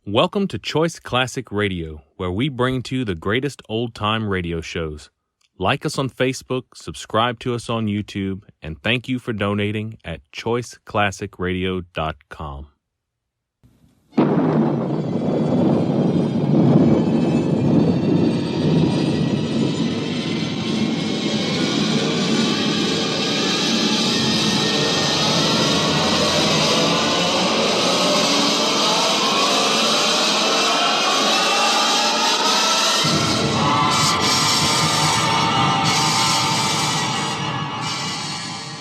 Welcome to Choice Classic Radio, where we bring to you the greatest old-time radio shows. Like us on Facebook, subscribe to us on YouTube, and thank you for donating at choiceclassicradio.com.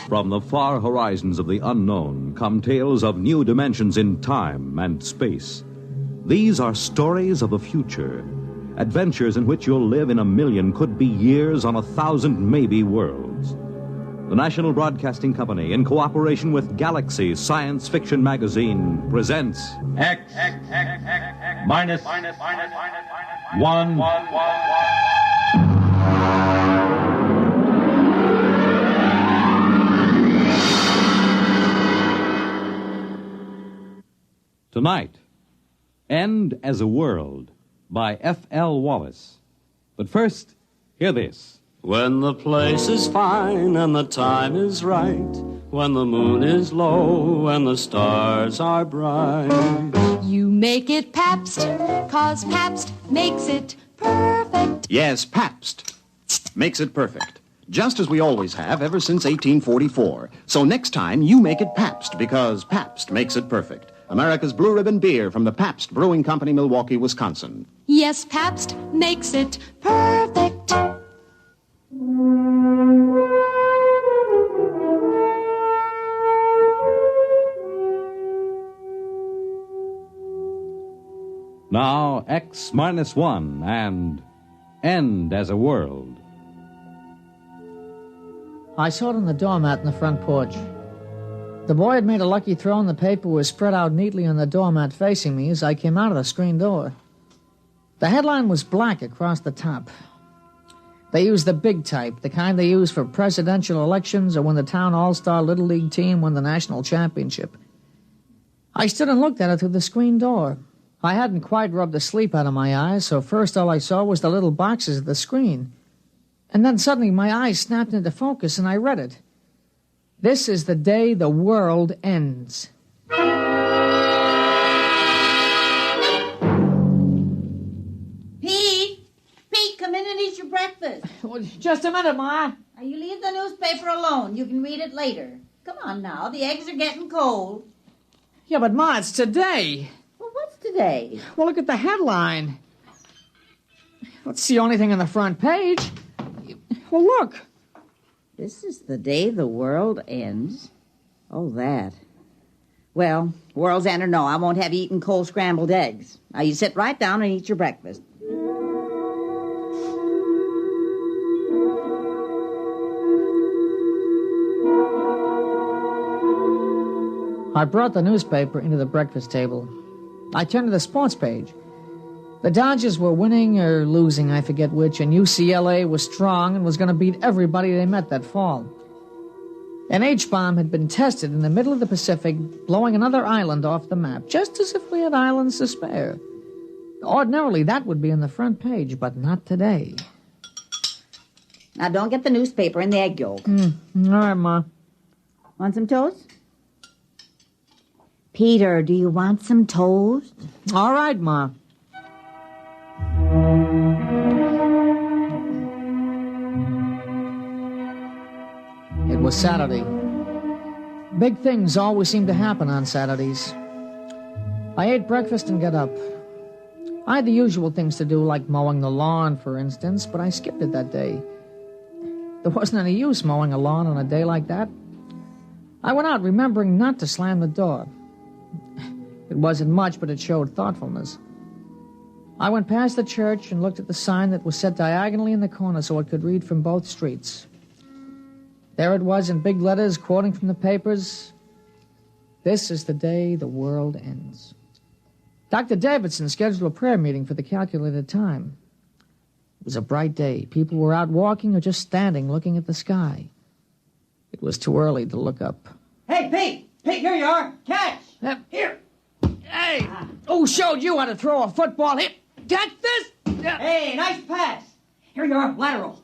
From the far horizons of the unknown come tales of new dimensions in time and space. These are stories of the future, adventures in which you'll live in a million, could be years, on 1,000 maybe worlds. The National Broadcasting Company, in cooperation with Galaxy Science Fiction Magazine, presents X minus 1. Tonight, End as a World by F.L. Wallace. But first, hear this. When the place is fine and the time is right, when the moon is low and the stars are bright. You make it Pabst, 'cause Pabst makes it perfect. Yes, Pabst makes it perfect. Just as we always have ever since 1844. So next time, you make it Pabst, because Pabst makes it perfect. America's Blue Ribbon beer from the Pabst Brewing Company, Milwaukee, Wisconsin. Yes, Pabst makes it perfect. Now, X minus 1 and End as a World. I saw it on the doormat in the front porch. The boy had made a lucky throw, and the paper was spread out neatly on the doormat facing me as I came out of the screen door. The headline was black across the top. They used the big type, the kind they use for presidential elections or when the town all-star Little League team won the national championship. I stood and looked at it through the screen door. I hadn't quite rubbed the sleep out of my eyes, so first all I saw was the little boxes of the screen. And then suddenly my eyes snapped into focus and I read it. This is the day the world ends. Pete, come in and eat your breakfast. Well, just a minute, Ma. Now, you leave the newspaper alone. You can read it later. Come on now, the eggs are getting cold. Yeah, but Ma, it's today. Well, what's today? Well, look at the headline. That's the only thing on the front page. Well, look. This is the day the world ends. Oh, that. Well, world's end or no, I won't have you eating cold scrambled eggs. Now, you sit right down and eat your breakfast. I brought the newspaper into the breakfast table. I turned to the sports page. The Dodgers were winning or losing, I forget which, and UCLA was strong and was going to beat everybody they met that fall. An H-bomb had been tested in the middle of the Pacific, blowing another island off the map, just as if we had islands to spare. Ordinarily, that would be on the front page, but not today. Now, don't get the newspaper in the egg yolk. All right, Ma. Want some toast? Peter, do you want some toast? All right, Ma. It was Saturday. Big things always seem to happen on Saturdays. I ate breakfast and got up. I had the usual things to do, like mowing the lawn, for instance, but I skipped it that day. There wasn't any use mowing a lawn on a day like that. I went out remembering not to slam the door. It wasn't much, but it showed thoughtfulness. I went past the church and looked at the sign that was set diagonally in the corner so it could read from both streets. There it was in big letters, quoting from the papers. This is the day the world ends. Dr. Davidson scheduled a prayer meeting for the calculated time. It was a bright day. People were out walking or just standing looking at the sky. It was too early to look up. Hey, Pete! Pete, here you are! Catch! Here! Hey! Who showed you how to throw a football? Here, get this! Hey, nice pass. Here you are, lateral.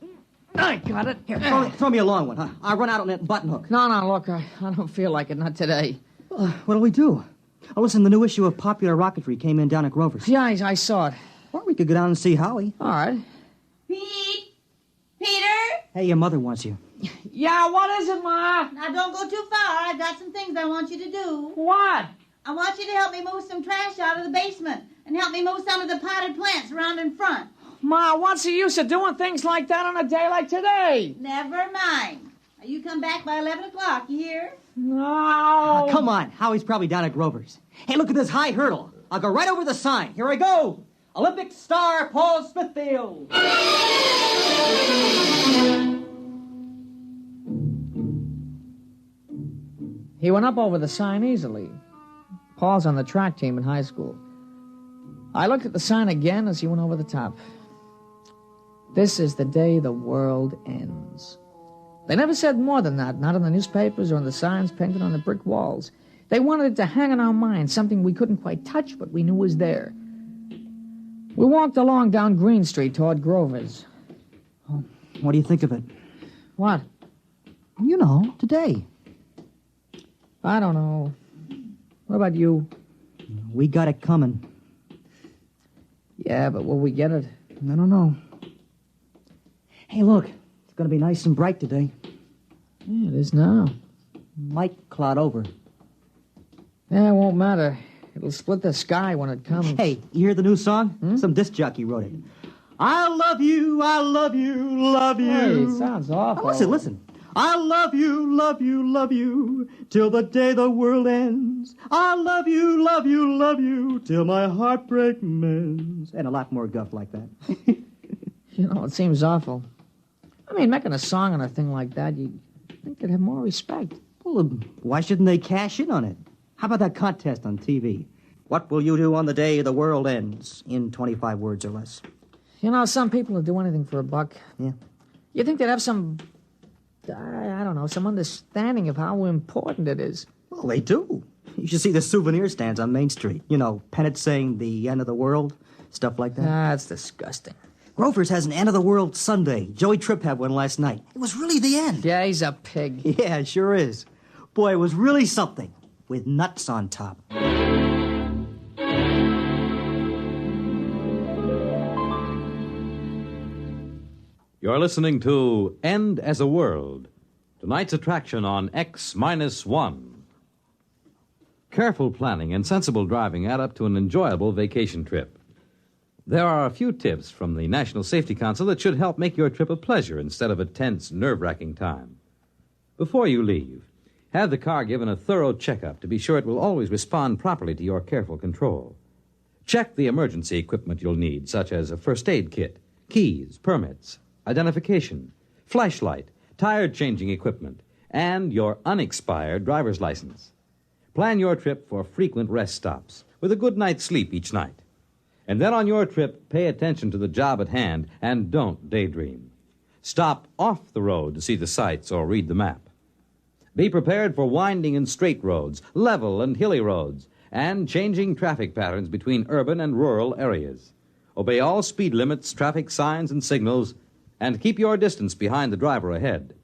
I got it. Here, throw me a long one, huh? I'll run out on that button hook. No, look, I don't feel like it, not today. What'll we do? Oh, listen, the new issue of Popular Rocketry came in down at Grover's. Yeah, I saw it. Or we could go down and see Howie. All right. Pete? Peter? Hey, your mother wants you. Yeah, what is it, Ma? Now, don't go too far. I've got some things I want you to do. What? I want you to help me move some trash out of the basement and help me move some of the potted plants around in front. Ma, what's the use of doing things like that on a day like today? Never mind. Now, you come back by 11 o'clock, you hear? No. Come on. Howie's probably down at Grover's. Hey, look at this high hurdle. I'll go right over the sign. Here I go. Olympic star Paul Smithfield. He went up over the sign easily. Paul's on the track team in high school. I looked at the sign again as he went over the top. This is the day the world ends. They never said more than that, not in the newspapers or in the signs painted on the brick walls. They wanted it to hang in our minds, something we couldn't quite touch, but we knew was there. We walked along down Green Street toward Grover's. Oh, what do you think of it? What? You know, today. I don't know. What about you? We got it coming. Yeah, but will we get it? I don't know. Hey, look. It's going to be nice and bright today. Yeah, it is now. Might cloud over. Yeah, it won't matter. It'll split the sky when it comes. Hey, you hear the new song? Some disc jockey wrote it. I love you, love you. Hey, it sounds awful. Oh, listen. I love you, till the day the world ends. I love you, till my heartbreak mends. And a lot more guff like that. You know, it seems awful. I mean, making a song on a thing like that, you'd think they'd have more respect. Well, why shouldn't they cash in on it? How about that contest on TV? What will you do on the day the world ends? In 25 words or less. You know, some people would do anything for a buck. Yeah. You think they'd have some, I don't know, some understanding of how important it is. Well, they do. You should see the souvenir stands on Main Street. You know, pennants saying the end of the world, stuff like that. That's disgusting. Grover's has an end of the world Sunday. Joey Tripp had one last night. It was really the end. Yeah, he's a pig. Yeah, it sure is. Boy, it was really something. With nuts on top. You're listening to End as a World, tonight's attraction on X-1. Careful planning and sensible driving add up to an enjoyable vacation trip. There are a few tips from the National Safety Council that should help make your trip a pleasure instead of a tense, nerve-wracking time. Before you leave, have the car given a thorough checkup to be sure it will always respond properly to your careful control. Check the emergency equipment you'll need, such as a first aid kit, keys, permits, identification, flashlight, tire-changing equipment, and your unexpired driver's license. Plan your trip for frequent rest stops with a good night's sleep each night. And then on your trip, pay attention to the job at hand and don't daydream. Stop off the road to see the sights or read the map. Be prepared for winding and straight roads, level and hilly roads, and changing traffic patterns between urban and rural areas. Obey all speed limits, traffic signs, and signals, and keep your distance behind the driver ahead.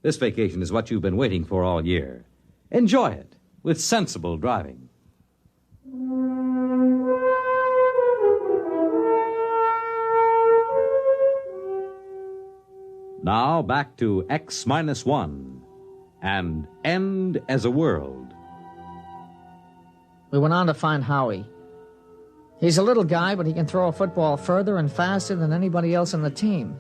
This vacation is what you've been waiting for all year. Enjoy it with sensible driving. Now back to X-1 and End as a World. We went on to find Howie. He's a little guy, but he can throw a football further and faster than anybody else on the team.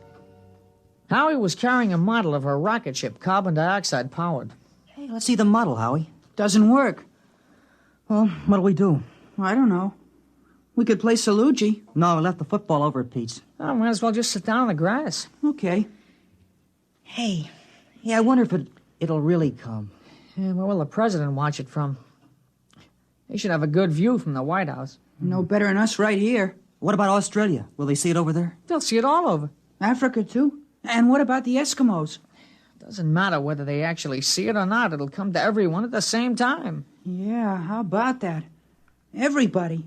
Howie was carrying a model of a rocket ship, carbon dioxide powered. Hey, let's see the model, Howie. Doesn't work. Well, what'll we do? I don't know. We could play Salugi. No, I left the football over at Pete's. Oh, might as well just sit down on the grass. Okay. Hey, I wonder if it'll really come. Yeah, where will the president watch it from? He should have a good view from the White House. No better than us right here. What about Australia? Will they see it over there? They'll see it all over. Africa, too. And what about the Eskimos? Doesn't matter whether they actually see it or not. It'll come to everyone at the same time. Yeah, how about that? Everybody.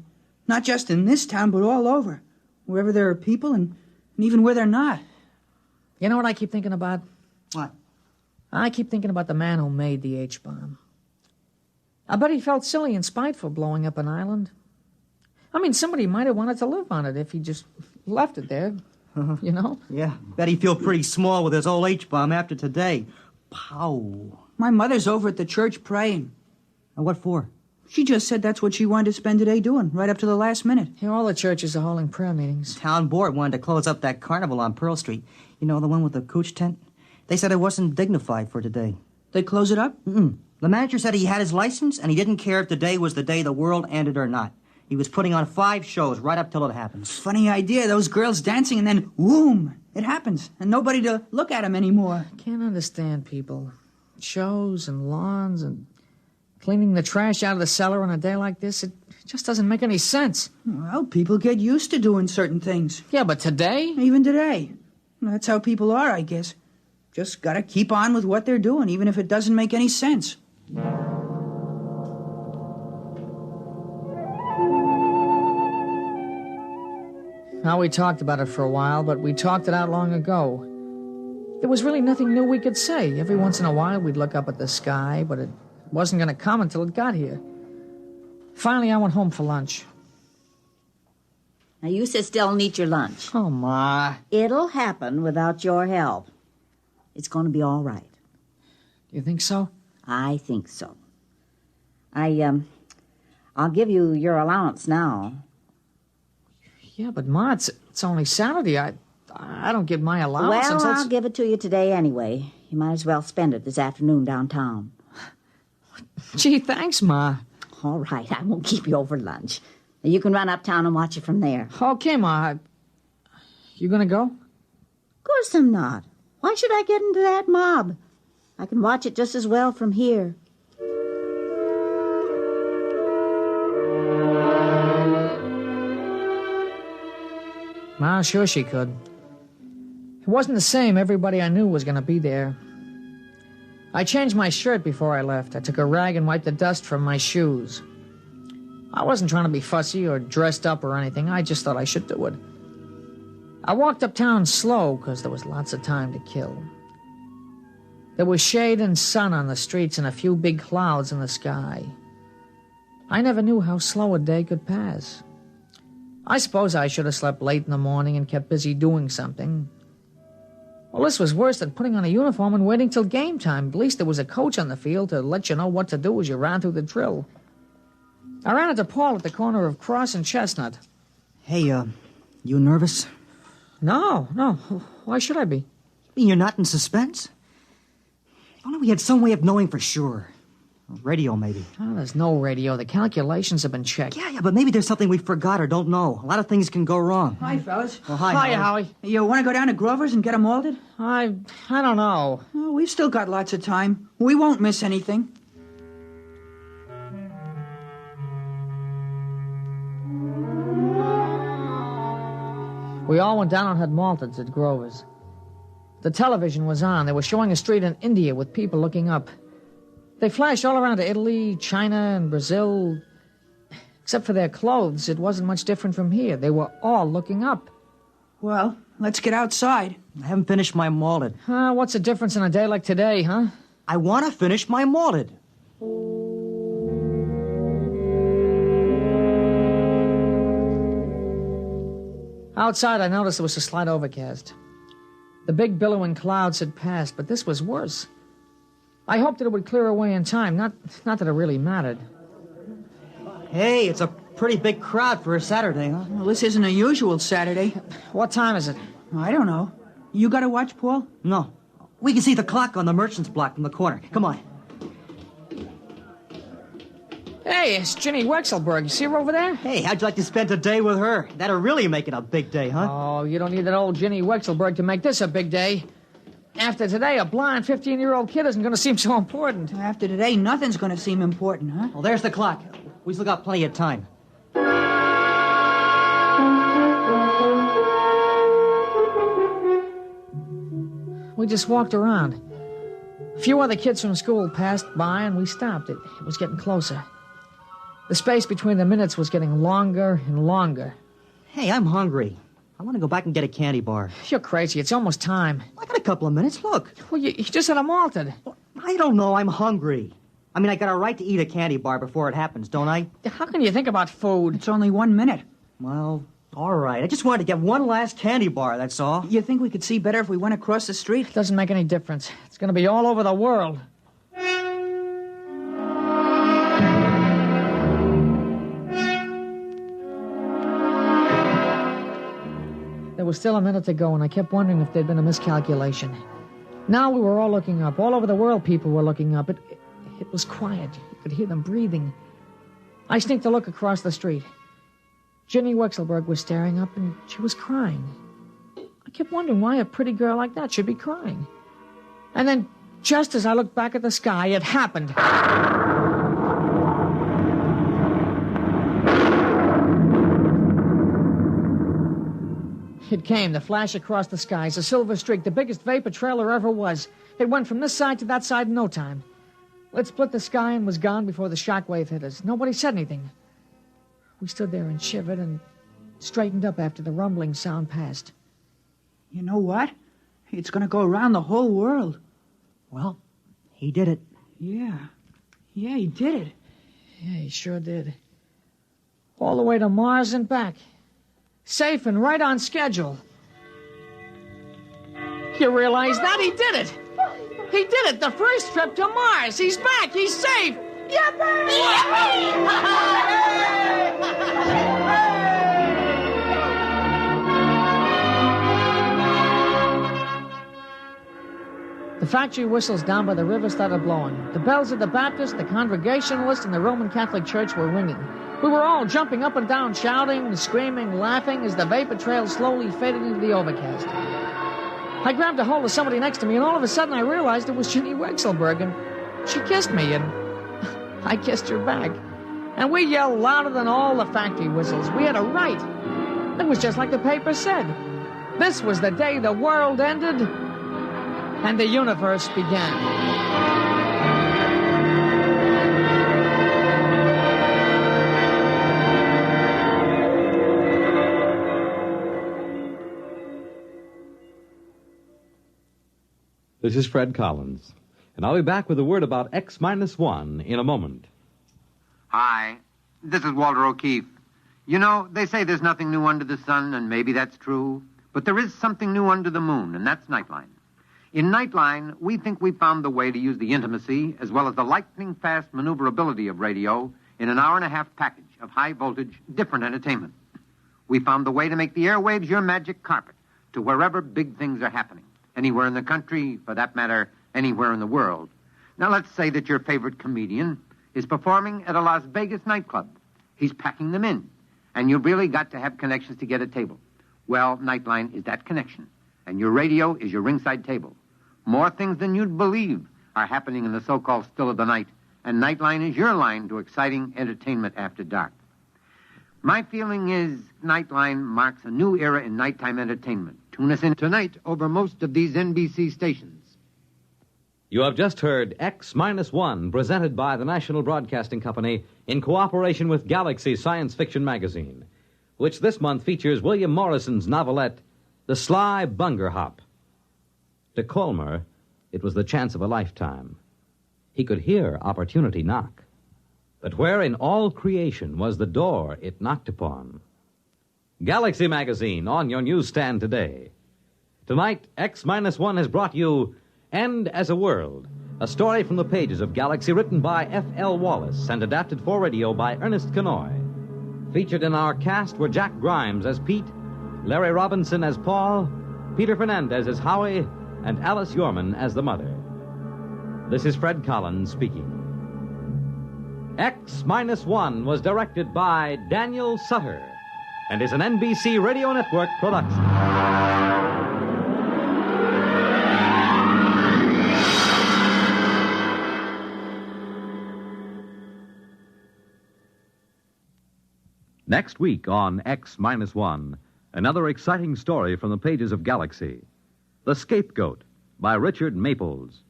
Not just in this town, but all over. Wherever there are people and even where they're not. You know what I keep thinking about? What? I keep thinking about the man who made the H-bomb. I bet he felt silly and spiteful blowing up an island. I mean, somebody might have wanted to live on it if he just left it there, you know? Yeah, bet he'd feel pretty small with his old H-bomb after today. Pow. My mother's over at the church praying. And what for? She just said that's what she wanted to spend today doing, right up to the last minute. You know, all the churches are holding prayer meetings. Town board wanted to close up that carnival on Pearl Street. You know, the one with the cooch tent? They said it wasn't dignified for today. They close it up? Mm-mm. The manager said he had his license, and he didn't care if today was the day the world ended or not. He was putting on 5 shows right up till it happens. Funny idea, those girls dancing and then, whoom, it happens. And nobody to look at them anymore. Can't understand people. Shows and lawns and cleaning the trash out of the cellar on a day like this, it just doesn't make any sense. Well, people get used to doing certain things. Yeah, but today? Even today. That's how people are, I guess. Just gotta keep on with what they're doing, even if it doesn't make any sense. Now, we talked about it for a while, but we talked it out long ago. There was really nothing new we could say. Every once in a while, we'd look up at the sky, but it wasn't going to come until it got here. Finally, I went home for lunch. Now, you sit still and eat your lunch. Oh, Ma. It'll happen without your help. It's going to be all right. You think so? I think so. I'll give you your allowance now. Yeah, but Ma, it's only Saturday. I don't get my allowance Well, until... I'll give it to you today anyway. You might as well spend it this afternoon downtown. Gee, thanks, Ma. All right, I won't keep you over lunch. You can run uptown and watch it from there. Okay, Ma. You gonna go? Of course I'm not. Why should I get into that mob? I can watch it just as well from here. Ma, sure she could. It wasn't the same. Everybody I knew was going to be there. I changed my shirt before I left. I took a rag and wiped the dust from my shoes. I wasn't trying to be fussy or dressed up or anything. I just thought I should do it. I walked uptown slow because there was lots of time to kill. There was shade and sun on the streets and a few big clouds in the sky. I never knew how slow a day could pass. I suppose I should have slept late in the morning and kept busy doing something. Well, this was worse than putting on a uniform and waiting till game time. At least there was a coach on the field to let you know what to do as you ran through the drill. I ran into Paul at the corner of Cross and Chestnut. Hey, you nervous? No. Why should I be? You mean you're not in suspense? If only we had some way of knowing for sure. Radio, maybe. Oh, there's no radio. The calculations have been checked. Yeah, but maybe there's something we forgot or don't know. A lot of things can go wrong. Hi, fellas. Well, hi, Howie. You want to go down to Grover's and get them molded? I don't know. Oh, we've still got lots of time. We won't miss anything. We all went down and had malteds at Grover's. The television was on. They were showing a street in India with people looking up. They flashed all around to Italy, China, and Brazil. Except for their clothes, it wasn't much different from here. They were all looking up. Well, let's get outside. I haven't finished my malted. What's the difference in a day like today, huh? I want to finish my malted. Outside, I noticed there was a slight overcast. The big billowing clouds had passed, but this was worse. I hoped that it would clear away in time, not that it really mattered. Hey, it's a pretty big crowd for a Saturday, huh? Well, this isn't a usual Saturday. What time is it? I don't know. You got to watch, Paul? No. We can see the clock on the merchant's block from the corner. Come on. Hey, it's Ginny Wexelberg. You see her over there? Hey, how'd you like to spend a day with her? That'll really make it a big day, huh? Oh, you don't need that old Ginny Wexelberg to make this a big day. After today, a blind 15-year-old kid isn't going to seem so important. After today, nothing's going to seem important, huh? Well, there's the clock. We still got plenty of time. We just walked around. A few other kids from school passed by, and we stopped. It was getting closer. The space between the minutes was getting longer and longer. Hey, I'm hungry. I want to go back and get a candy bar. You're crazy. It's almost time. I got a couple of minutes. Look. Well, you just had them altered. I don't know. I'm hungry. I mean, I got a right to eat a candy bar before it happens, don't I? How can you think about food? It's only 1 minute. Well, all right. I just wanted to get one last candy bar, that's all. You think we could see better if we went across the street? It doesn't make any difference. It's going to be all over the world. There was still a minute to go, and I kept wondering if there'd been a miscalculation. Now we were all looking up. All over the world, people were looking up. It was quiet. You could hear them breathing. I sneaked a look across the street. Ginny Wexelberg was staring up, and she was crying. I kept wondering why a pretty girl like that should be crying. And then, just as I looked back at the sky, it happened. It came, the flash across the skies, a silver streak, the biggest vapor trail there ever was. It went from this side to that side in no time. It split the sky and was gone before the shockwave hit us. Nobody said anything. We stood there and shivered and straightened up after the rumbling sound passed. You know what? It's going to go around the whole world. Well, he did it. Yeah, he did it. Yeah, he sure did. All the way to Mars and back. Safe and right on schedule. You realize that? He did it! He did it! The first trip to Mars! He's back! He's safe! The factory whistles down by the river started blowing. The bells of the Baptist, the Congregationalist, and the Roman Catholic Church were ringing. We were all jumping up and down, shouting, screaming, laughing as the vapor trail slowly faded into the overcast. I grabbed a hold of somebody next to me, and all of a sudden I realized it was Ginny Wexelberg, and she kissed me, and I kissed her back. And we yelled louder than all the factory whistles. We had a right. It was just like the paper said. This was the day the world ended and the universe began. This is Fred Collins, and I'll be back with a word about X-1 in a moment. Hi, this is Walter O'Keefe. You know, they say there's nothing new under the sun, and maybe that's true, but there is something new under the moon, and that's Nightline. In Nightline, we think we found the way to use the intimacy as well as the lightning-fast maneuverability of radio in an hour-and-a-half package of high-voltage, different entertainment. We found the way to make the airwaves your magic carpet to wherever big things are happening. Anywhere in the country, for that matter, anywhere in the world. Now, let's say that your favorite comedian is performing at a Las Vegas nightclub. He's packing them in, and you've really got to have connections to get a table. Well, Nightline is that connection, and your radio is your ringside table. More things than you'd believe are happening in the so-called still of the night, and Nightline is your line to exciting entertainment after dark. My feeling is Nightline marks a new era in nighttime entertainment. Tune us in tonight over most of these NBC stations. You have just heard X-1, presented by the National Broadcasting Company in cooperation with Galaxy Science Fiction Magazine, which this month features William Morrison's novelette, The Sly Bunger Hop. To Colmer, it was the chance of a lifetime. He could hear opportunity knock. But where in all creation was the door it knocked upon? Galaxy Magazine on your newsstand today. Tonight, X-1 has brought you End as a World, a story from the pages of Galaxy written by F.L. Wallace and adapted for radio by Ernest Kenoy. Featured in our cast were Jack Grimes as Pete, Larry Robinson as Paul, Peter Fernandez as Howie, and Alice Yorman as the mother. This is Fred Collins speaking. X-1 was directed by Daniel Sutter and is an NBC Radio Network production. Next week on X-1, another exciting story from the pages of Galaxy. The Scapegoat by Richard Maples.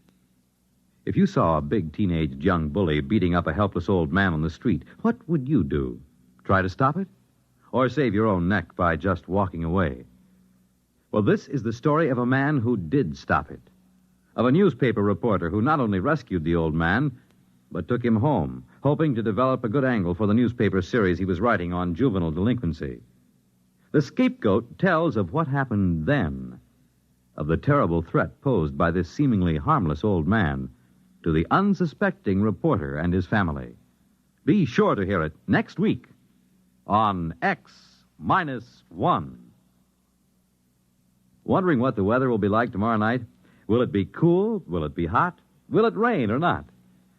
If you saw a big teenaged young bully beating up a helpless old man on the street, what would you do? Try to stop it? Or save your own neck by just walking away? Well, this is the story of a man who did stop it. Of a newspaper reporter who not only rescued the old man, but took him home, hoping to develop a good angle for the newspaper series he was writing on juvenile delinquency. The Scapegoat tells of what happened then, of the terrible threat posed by this seemingly harmless old man to the unsuspecting reporter and his family. Be sure to hear it next week on X-1. Wondering what the weather will be like tomorrow night? Will it be cool? Will it be hot? Will it rain or not?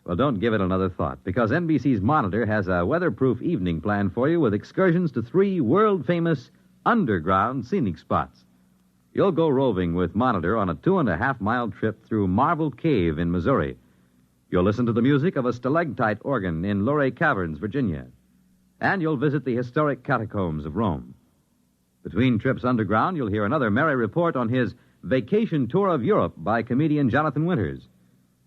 Well, don't give it another thought, because NBC's Monitor has a weatherproof evening plan for you with excursions to 3 world-famous underground scenic spots. You'll go roving with Monitor on a 2.5-mile trip through Marble Cave in Missouri. You'll listen to the music of a stalactite organ in Luray Caverns, Virginia. And you'll visit the historic catacombs of Rome. Between trips underground, you'll hear another merry report on his vacation tour of Europe by comedian Jonathan Winters.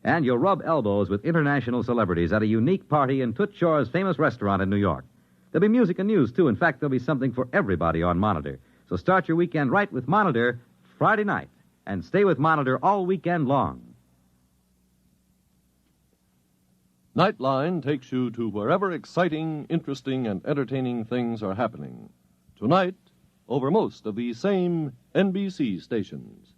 And you'll rub elbows with international celebrities at a unique party in Toots Shor's famous restaurant in New York. There'll be music and news, too. In fact, there'll be something for everybody on Monitor. So start your weekend right with Monitor Friday night, and stay with Monitor all weekend long. Nightline takes you to wherever exciting, interesting, and entertaining things are happening. Tonight, over most of these same NBC stations.